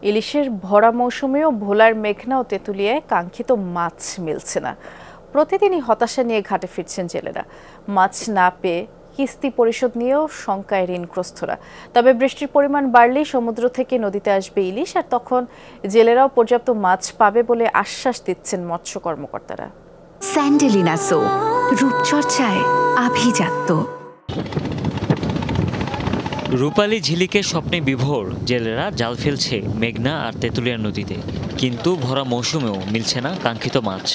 ইলিশের ভরা মৌসুমেও ভোলার মেঘনা ও তেঁতুলিয়ায় কাঙ্ক্ষিত মাছ মিলছে না। প্রতিদিনই হতাশা নিয়ে ঘাটে ফিরছেন জেলেরা। মাছ না পেয়ে কিস্তি পরিশোধ নিয়েও শঙ্কায় ঋণগ্রস্তরা। তবে বৃষ্টির পরিমাণ বাড়লেই সমুদ্র থেকে নদীতে আসবে ইলিশ, আর তখন জেলেরাও পর্যাপ্ত মাছ পাবে বলে আশ্বাস দিচ্ছেন মৎস্য কর্মকর্তারা। স্যান্ডেলিনা সো, রূপচর্চায় আভিজাত্য। রূপালী ঝিলিকের স্বপ্নে বিভোর জেলেরা জাল ফেলছে মেঘনা আর তেঁতুলিয়া নদীতে, কিন্তু ভরা মৌসুমেও মিলছে না কাঙ্ক্ষিত মাছ।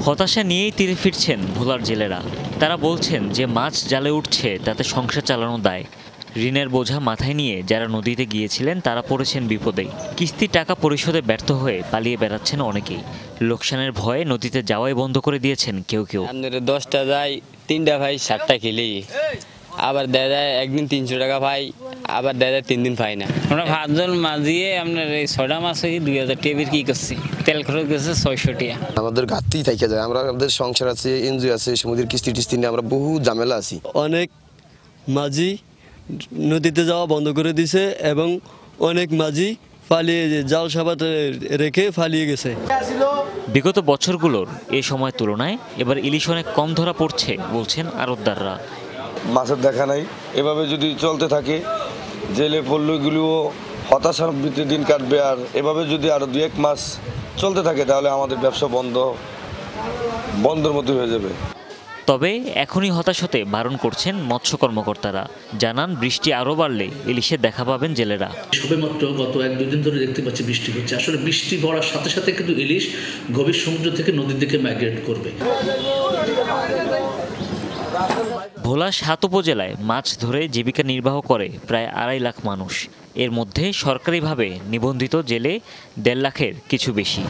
হতাশা নিয়েই তীরে ফিরছেন ভোলার জেলেরা। তারা বলছেন যে মাছ জালে উঠছে তাতে সংসার চালানো দায়। ঋণের বোঝা মাথায় নিয়ে যারা নদীতে গিয়েছিলেন তারা পড়েছেন বিপদে। কিস্তির টাকা পরিশোধে ব্যর্থ হয়ে পালিয়ে বেড়াচ্ছেন অনেকেই। লোকসানের ভয়ে নদীতে যাওয়াই বন্ধ করে দিয়েছেন কেউ কেউ। 10টা যায়, 3টা ভাই 7টা খেলি, আবার দেখা যায় একদিন 300 টাকা পাই, আবার দেখা যায় 3 দিন পাই না। আমরা 5 জন মাঝিয়ে আপনার এই 6টা মাছ হয়ে 2000 টাকা কি করছি, তেল খরচ গেছে 600 টাকা। আমাদের ঘাটতি থেকে যায়, আমাদের সংসার আছে, এনজিও আছে, সমুদ্রের কিস্তি টিস্তি নিয়ে আমরা বহু ঝামেলা আছি। অনেক মাঝি নদীতে যাওয়া বন্ধ করে দিছে এবং অনেক মাঝি পালিয়ে জাল সাবাতে রেখে পালিয়ে গেছে। বিগত বছরগুলোর এই সময় তুলনায় এবার ইলিশ অনেক কম ধরা পড়ছে বলছেন আড়তদাররা। মাছের দেখা নাই, এভাবে যদি চলতে থাকে জেলে পল্লীগুলিও হতাশার ভিত্তিতে দিন কাটবে। আর এভাবে যদি আরো 2-1 মাস চলতে থাকে তাহলে আমাদের ব্যবসা বন্ধের মতো হয়ে যাবে। তবে এখনই হতাশ হতে বারণ করছেন মৎস্য কর্মকর্তারা। জানান বৃষ্টি আরও বাড়লে ইলিশের দেখা পাবেন জেলেরা। সবেমাত্র গত 1-2 দিন ধরে দেখতে পাচ্ছি বৃষ্টি হচ্ছে। আসলে বৃষ্টি পড়ার সাথে সাথে কিন্তু ইলিশ গভীর সমুদ্র থেকে নদীর দিকে মাইগ্রেট করবে। ভোলা 7 উপজেলায় মাছ ধরে জীবিকা নির্বাহ করে প্রায় 2.5 লাখ মানুষ। এর মধ্যে সরকারিভাবে নিবন্ধিত জেলে 1.5 লাখের কিছু বেশি।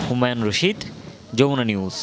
হুমায়ুন রশিদ, যমুনা নিউজ।